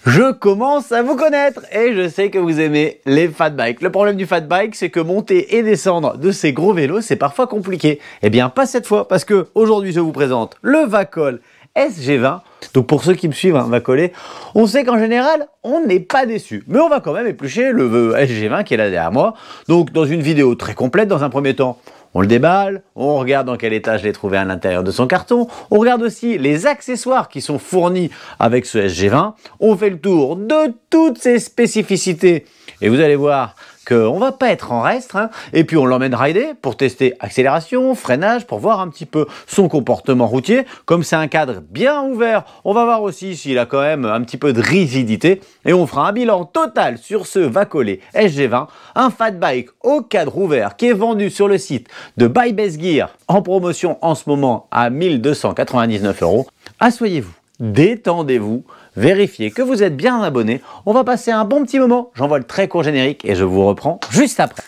Je commence à vous connaître et je sais que vous aimez les fat bikes. Le problème du fat bike, c'est que monter et descendre de ces gros vélos, c'est parfois compliqué. Eh bien, pas cette fois, parce que aujourd'hui, je vous présente le Vacol SG20. Donc pour ceux qui me suivent, Vacolé, on sait qu'en général, on n'est pas déçu. Mais on va quand même éplucher le SG20 qui est là derrière moi. Donc dans une vidéo très complète, dans un premier temps, on le déballe, on regarde dans quel état je l'ai trouvé à l'intérieur de son carton, on regarde aussi les accessoires qui sont fournis avec ce SG20, on fait le tour de toutes ses spécificités et vous allez voir qu'on va pas être en reste, et puis on l'emmène rider pour tester accélération, freinage, pour voir un petit peu son comportement routier. Comme c'est un cadre bien ouvert, on va voir aussi s'il a quand même un petit peu de rigidité et on fera un bilan total sur ce Vacolé SG20, un fat bike au cadre ouvert qui est vendu sur le site de Buy Best Gear en promotion en ce moment à 1 299 €. Asseyez-vous, détendez-vous, vérifiez que vous êtes bien abonné. On va passer un bon petit moment. J'envoie le très court générique et je vous reprends juste après.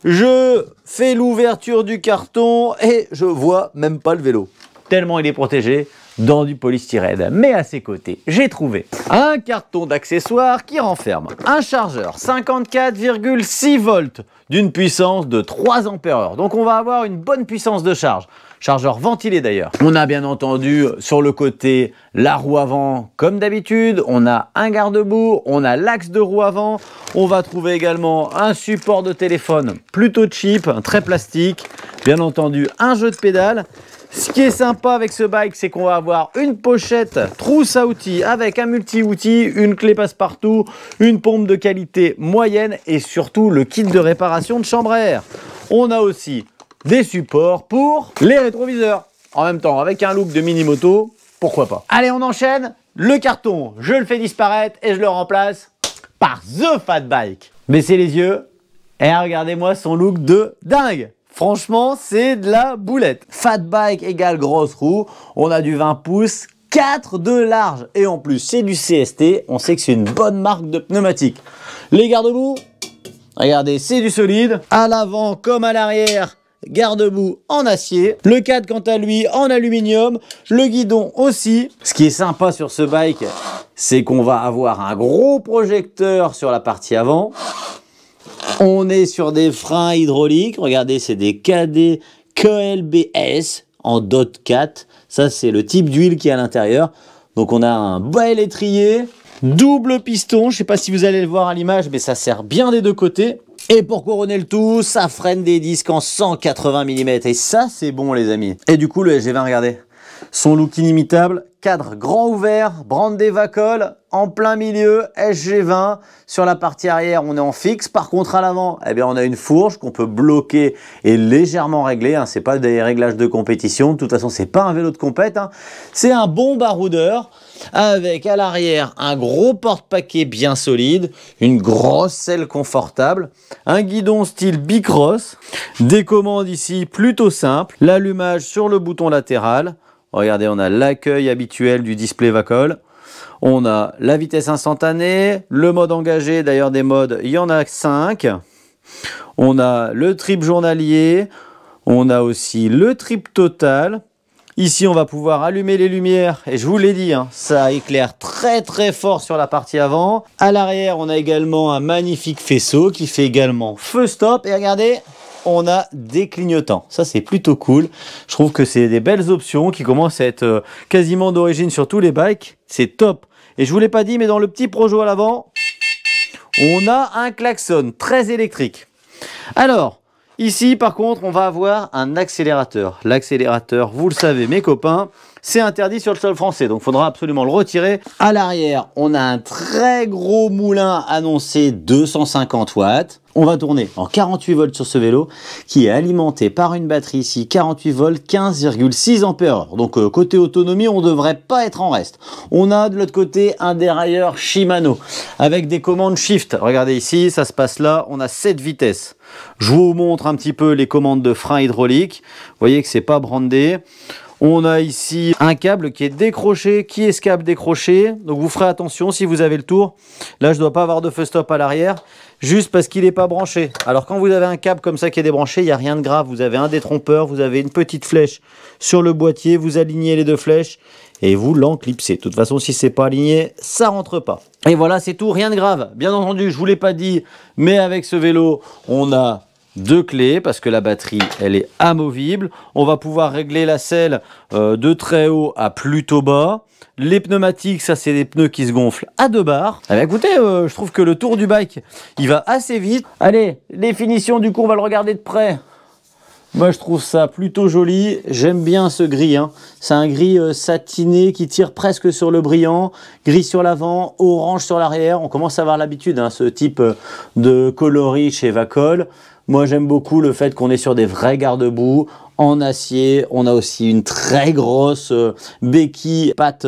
Je fais l'ouverture du carton et je vois même pas le vélo. Tellement il est protégé dans du polystyrène. Mais à ses côtés, j'ai trouvé un carton d'accessoires qui renferme un chargeur 54,6 volts d'une puissance de 3 ampères-heure. Donc on va avoir une bonne puissance de charge. Chargeur ventilé d'ailleurs. On a bien entendu sur le côté la roue avant comme d'habitude. On a un garde-boue, on a l'axe de roue avant. On va trouver également un support de téléphone plutôt cheap, très plastique. Bien entendu un jeu de pédales. Ce qui est sympa avec ce bike, c'est qu'on va avoir une pochette trousse à outils avec un multi-outils, une clé passe-partout, une pompe de qualité moyenne et surtout le kit de réparation de chambre à air. On a aussi des supports pour les rétroviseurs. En même temps, avec un look de mini-moto, pourquoi pas. Allez, on enchaîne. Le carton, je le fais disparaître et je le remplace par The Fat Bike. Baissez les yeux et regardez-moi son look de dingue. Franchement, c'est de la boulette. Fat Bike égale grosse roue. On a du 20 pouces, 4 de large. Et en plus, c'est du CST. On sait que c'est une bonne marque de pneumatique. Les garde-boue, regardez, c'est du solide. À l'avant comme à l'arrière, garde-boue en acier. Le cadre, quant à lui, en aluminium. Le guidon aussi. Ce qui est sympa sur ce bike, c'est qu'on va avoir un gros projecteur sur la partie avant. On est sur des freins hydrauliques. Regardez, c'est des KD KLBS en DOT 4. Ça, c'est le type d'huile qui est à l'intérieur. Donc, on a un bas électrier, double piston. Je ne sais pas si vous allez le voir à l'image, mais ça sert bien des deux côtés. Et pour couronner le tout, ça freine des disques en 180 mm. Et ça, c'est bon, les amis. Et du coup, le SG20, regardez. Son look inimitable, cadre grand ouvert, brandé Vacol, en plein milieu, SG20. Sur la partie arrière, on est en fixe. Par contre, à l'avant, eh bien, on a une fourche qu'on peut bloquer et légèrement régler. C'est pas des réglages de compétition. De toute façon, c'est pas un vélo de compète. C'est un bon baroudeur avec à l'arrière un gros porte-paquet bien solide, une grosse selle confortable, un guidon style bicross, des commandes ici plutôt simples, l'allumage sur le bouton latéral. Regardez, on a l'accueil habituel du display Vacol. On a la vitesse instantanée, le mode engagé, d'ailleurs des modes, il y en a 5. On a le trip journalier, on a aussi le trip total. Ici, on va pouvoir allumer les lumières et je vous l'ai dit, ça éclaire très très fort sur la partie avant. À l'arrière, on a également un magnifique faisceau qui fait également feu stop et regardez, on a des clignotants. Ça, c'est plutôt cool. Je trouve que c'est des belles options qui commencent à être quasiment d'origine sur tous les bikes. C'est top. Et je vous l'ai pas dit, mais dans le petit Projo à l'avant, on a un klaxon très électrique. Alors, ici, par contre, on va avoir un accélérateur. L'accélérateur, vous le savez, mes copains, c'est interdit sur le sol français. Donc, il faudra absolument le retirer. À l'arrière, on a un très gros moulin annoncé 250 watts. On va tourner en 48 volts sur ce vélo qui est alimenté par une batterie ici, 48 volts, 15,6 ampères-heure. Donc, côté autonomie, on ne devrait pas être en reste. On a de l'autre côté un dérailleur Shimano avec des commandes shift. Regardez ici, ça se passe là. On a 7 vitesses. Je vous montre un petit peu les commandes de frein hydraulique. Vous voyez que c'est pas brandé. On a ici un câble qui est décroché, qui est ce câble décroché. Donc vous ferez attention si vous avez le tour. Là, je ne dois pas avoir de feu stop à l'arrière, juste parce qu'il n'est pas branché. Alors quand vous avez un câble comme ça qui est débranché, il n'y a rien de grave. Vous avez un détrompeur, vous avez une petite flèche sur le boîtier, vous alignez les deux flèches et vous l'enclipsez. De toute façon, si c'est pas aligné, ça rentre pas. Et voilà, c'est tout, rien de grave. Bien entendu, je vous l'ai pas dit, mais avec ce vélo, on a 2 clés parce que la batterie, elle est amovible. On va pouvoir régler la selle de très haut à plutôt bas. Les pneumatiques, ça c'est des pneus qui se gonflent à 2 barres. Eh bien, écoutez, je trouve que le tour du bike, il va assez vite. Allez, les finitions du coup, on va le regarder de près. Moi, je trouve ça plutôt joli. J'aime bien ce gris. Hein. C'est un gris satiné qui tire presque sur le brillant. Gris sur l'avant, orange sur l'arrière. On commence à avoir l'habitude, hein, ce type de coloris chez Vacol. Moi, j'aime beaucoup le fait qu'on est sur des vrais garde-boue en acier. On a aussi une très grosse béquille, patte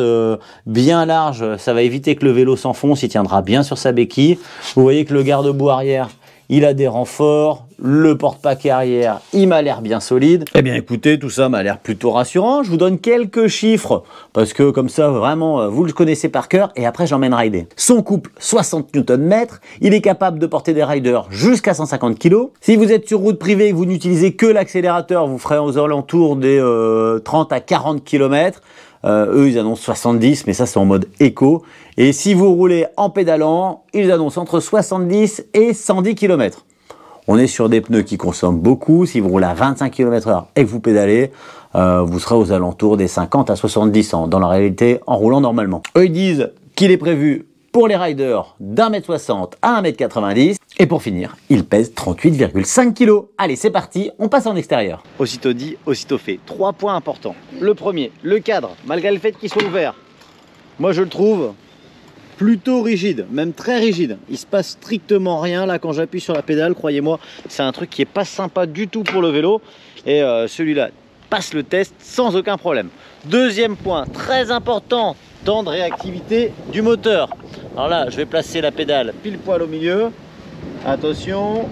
bien large. Ça va éviter que le vélo s'enfonce. Il tiendra bien sur sa béquille. Vous voyez que le garde-boue arrière, il a des renforts. Le porte-paquet arrière, il m'a l'air bien solide. Eh bien, écoutez, tout ça m'a l'air plutôt rassurant. Je vous donne quelques chiffres parce que comme ça, vraiment, vous le connaissez par cœur. Et après, j'emmène rider. Son couple, 60 Nm. Il est capable de porter des riders jusqu'à 150 kg. Si vous êtes sur route privée et que vous n'utilisez que l'accélérateur, vous ferez aux alentours des 30 à 40 km. Eux, ils annoncent 70, mais ça, c'est en mode éco. Et si vous roulez en pédalant, ils annoncent entre 70 et 110 km. On est sur des pneus qui consomment beaucoup. Si vous roulez à 25 km/h et que vous pédalez, vous serez aux alentours des 50 à 70 dans la réalité en roulant normalement. Eux, ils disent qu'il est prévu pour les riders d'1,60 m à 1,90 m. Et pour finir, il pèse 38,5 kg. Allez, c'est parti, on passe en extérieur. Aussitôt dit, aussitôt fait. 3 points importants. Le premier, le cadre, malgré le fait qu'il soit ouvert. Moi, je le trouve plutôt rigide, même très rigide. Il se passe strictement rien là quand j'appuie sur la pédale, croyez-moi, c'est un truc qui est pas sympa du tout pour le vélo. Et celui-là passe le test sans aucun problème. Deuxième point, très important, temps de réactivité du moteur. Alors là, je vais placer la pédale pile poil au milieu. Attention.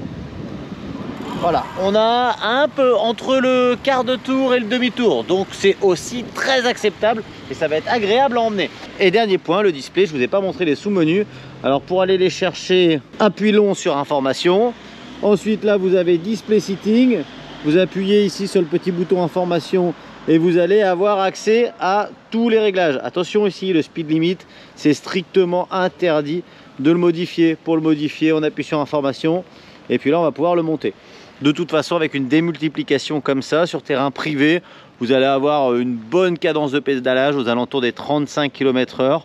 Voilà, on a un peu entre le quart de tour et le demi-tour, donc c'est aussi très acceptable et ça va être agréable à emmener. Et dernier point, le display, je ne vous ai pas montré les sous-menus. Alors pour aller les chercher, appui long sur information. Ensuite là, vous avez display seating. Vous appuyez ici sur le petit bouton information et vous allez avoir accès à tous les réglages. Attention ici, le speed limit, c'est strictement interdit de le modifier. Pour le modifier, on appuie sur information et puis là, on va pouvoir le monter. De toute façon, avec une démultiplication comme ça, sur terrain privé, vous allez avoir une bonne cadence de pédalage aux alentours des 35 km/h.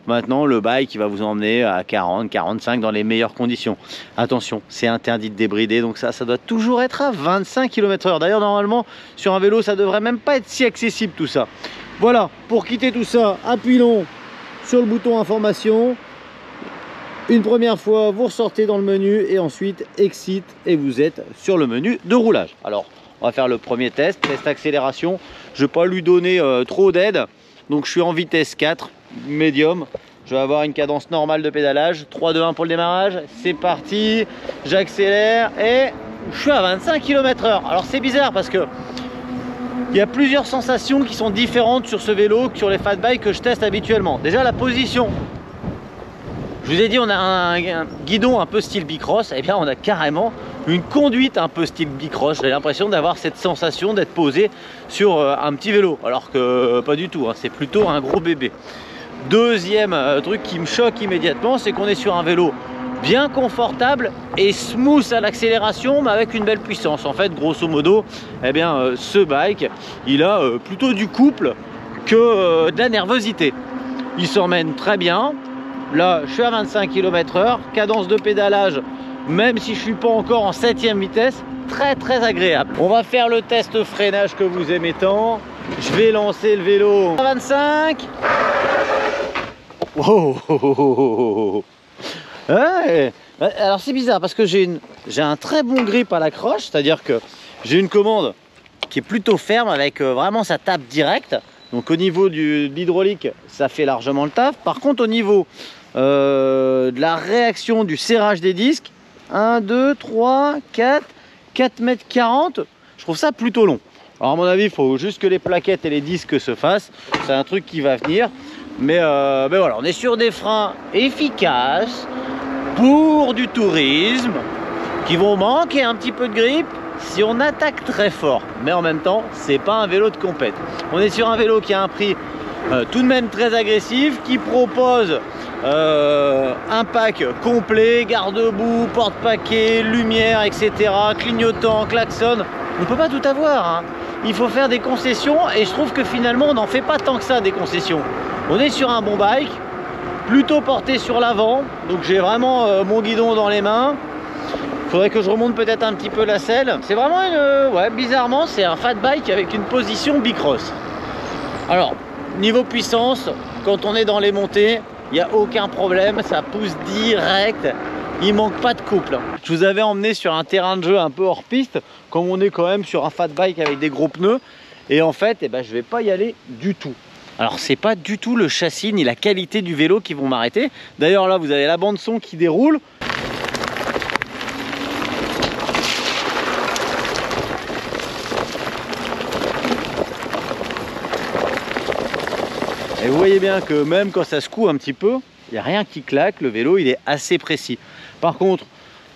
Maintenant, le bike, il va vous emmener à 40, 45 dans les meilleures conditions. Attention, c'est interdit de débrider, donc ça doit toujours être à 25 km/h. D'ailleurs, normalement, sur un vélo, ça devrait même pas être si accessible tout ça. Voilà, pour quitter tout ça, appui long sur le bouton information. Une première fois, vous ressortez dans le menu et ensuite exit et vous êtes sur le menu de roulage. Alors, on va faire le premier test accélération. Je ne vais pas lui donner trop d'aide. Donc, je suis en vitesse 4, médium. Je vais avoir une cadence normale de pédalage. 3, 2, 1 pour le démarrage. C'est parti. J'accélère et je suis à 25 km/h. Alors, c'est bizarre parce que il y a plusieurs sensations qui sont différentes sur ce vélo que sur les fat bikes que je teste habituellement. Déjà, la position. Je vous ai dit, on a un guidon un peu style bicross, et bien on a carrément une conduite un peu style bicross. J'ai l'impression d'avoir cette sensation d'être posé sur un petit vélo, alors que pas du tout, hein, c'est plutôt un gros bébé. Deuxième truc qui me choque immédiatement, c'est qu'on est sur un vélo bien confortable et smooth à l'accélération, mais avec une belle puissance. En fait, grosso modo, eh bien, ce bike, il a plutôt du couple que de la nervosité. Il s'emmène très bien. Là, je suis à 25 km/h, cadence de pédalage, même si je suis pas encore en 7e vitesse, très agréable. On va faire le test freinage que vous aimez tant. Je vais lancer le vélo à 25. Wow. Ouais. Alors c'est bizarre parce que j'ai un très bon grip à l'accroche, c'est-à-dire que j'ai une commande qui est plutôt ferme avec vraiment ça tape direct. Donc au niveau de l'hydraulique, ça fait largement le taf. Par contre, au niveau de la réaction du serrage des disques, 1, 2, 3, 4 m40, je trouve ça plutôt long. Alors à mon avis, il faut juste que les plaquettes et les disques se fassent. C'est un truc qui va venir. Mais voilà, on est sur des freins efficaces pour du tourisme qui vont manquer un petit peu de grip si on attaque très fort. Mais en même temps, c'est pas un vélo de compète. On est sur un vélo qui a un prix tout de même très agressif, qui propose un pack complet, garde-boue, porte-paquet, lumière, etc., clignotant, klaxon. On ne peut pas tout avoir, hein. Il faut faire des concessions et je trouve que finalement on n'en fait pas tant que ça des concessions. On est sur un bon bike, plutôt porté sur l'avant, donc j'ai vraiment mon guidon dans les mains. Faudrait que je remonte peut-être un petit peu la selle. C'est vraiment une... ouais, bizarrement c'est un fat bike avec une position bicross. Alors, niveau puissance, quand on est dans les montées, il n'y a aucun problème, ça pousse direct. Il manque pas de couple. Je vous avais emmené sur un terrain de jeu un peu hors piste, comme on est quand même sur un fat bike avec des gros pneus. Et en fait, je vais pas y aller du tout. Alors c'est pas du tout le châssis ni la qualité du vélo qui vont m'arrêter. D'ailleurs là, vous avez la bande son qui déroule. Et vous voyez bien que même quand ça secoue un petit peu, il n'y a rien qui claque, le vélo il est assez précis. Par contre,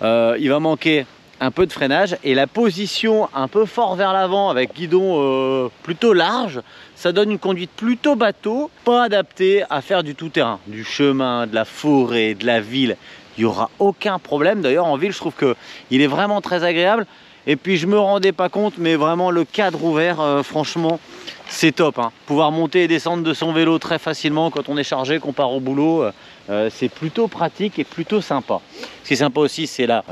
il va manquer un peu de freinage et la position un peu fort vers l'avant avec guidon plutôt large, ça donne une conduite plutôt bateau, pas adaptée à faire du tout-terrain, du chemin, de la forêt, de la ville. Il n'y aura aucun problème. D'ailleurs en ville je trouve qu'il est vraiment très agréable. Et puis je me rendais pas compte, mais vraiment le cadre ouvert, franchement c'est top, hein. Pouvoir monter et descendre de son vélo très facilement quand on est chargé, qu'on part au boulot, c'est plutôt pratique et plutôt sympa. Ce qui est sympa aussi, c'est la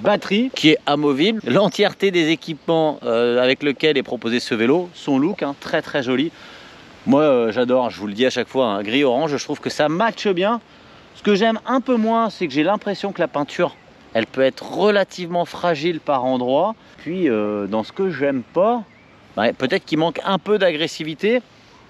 batterie qui est amovible. L'entièreté des équipements avec lesquels est proposé ce vélo, son look, hein, très très joli. Moi j'adore, je vous le dis à chaque fois, hein, gris orange, je trouve que ça matche bien. Ce que j'aime un peu moins, c'est que j'ai l'impression que la peinture, elle peut être relativement fragile par endroits. Puis dans ce que j'aime pas, peut-être qu'il manque un peu d'agressivité.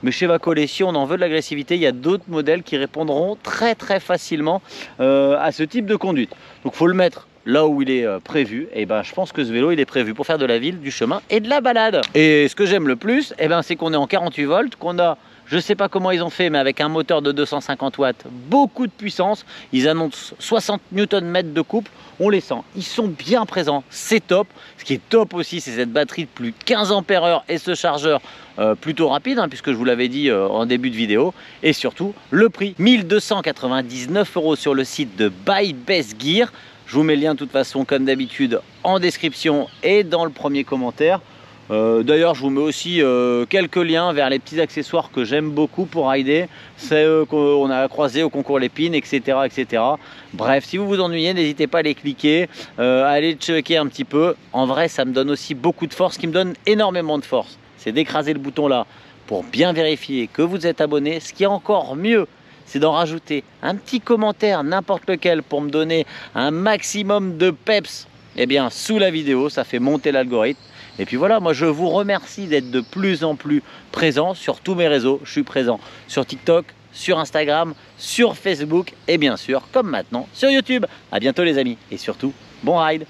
Mais chez Vacole, si on en veut de l'agressivité, il y a d'autres modèles qui répondront très très facilement à ce type de conduite. Donc il faut le mettre là où il est prévu. Et je pense que ce vélo il est prévu pour faire de la ville, du chemin et de la balade. Et ce que j'aime le plus, c'est qu'on est en 48 volts, qu'on a... Je ne sais pas comment ils ont fait, mais avec un moteur de 250 watts, beaucoup de puissance. Ils annoncent 60 Nm de couple. On les sent, ils sont bien présents, c'est top. Ce qui est top aussi, c'est cette batterie de plus de 15 ampères et ce chargeur plutôt rapide, hein, puisque je vous l'avais dit en début de vidéo. Et surtout, le prix, 1299 € sur le site de Buy Best Gear. Je vous mets le lien de toute façon, comme d'habitude, en description et dans le premier commentaire. D'ailleurs je vous mets aussi quelques liens vers les petits accessoires que j'aime beaucoup pour rider, c'est qu'on a croisé au concours Lépine, etc., etc. Bref, si vous vous ennuyez, n'hésitez pas à les cliquer, à aller checker un petit peu. En vrai ça me donne aussi beaucoup de force, ce qui me donne énormément de force, c'est d'écraser le bouton là pour bien vérifier que vous êtes abonné. Ce qui est encore mieux, c'est d'en rajouter un petit commentaire, n'importe lequel, pour me donner un maximum de peps sous la vidéo, ça fait monter l'algorithme. Et puis voilà, moi je vous remercie d'être de plus en plus présent sur tous mes réseaux. Je suis présent sur TikTok, sur Instagram, sur Facebook et bien sûr, comme maintenant, sur YouTube. À bientôt les amis et surtout, bon ride!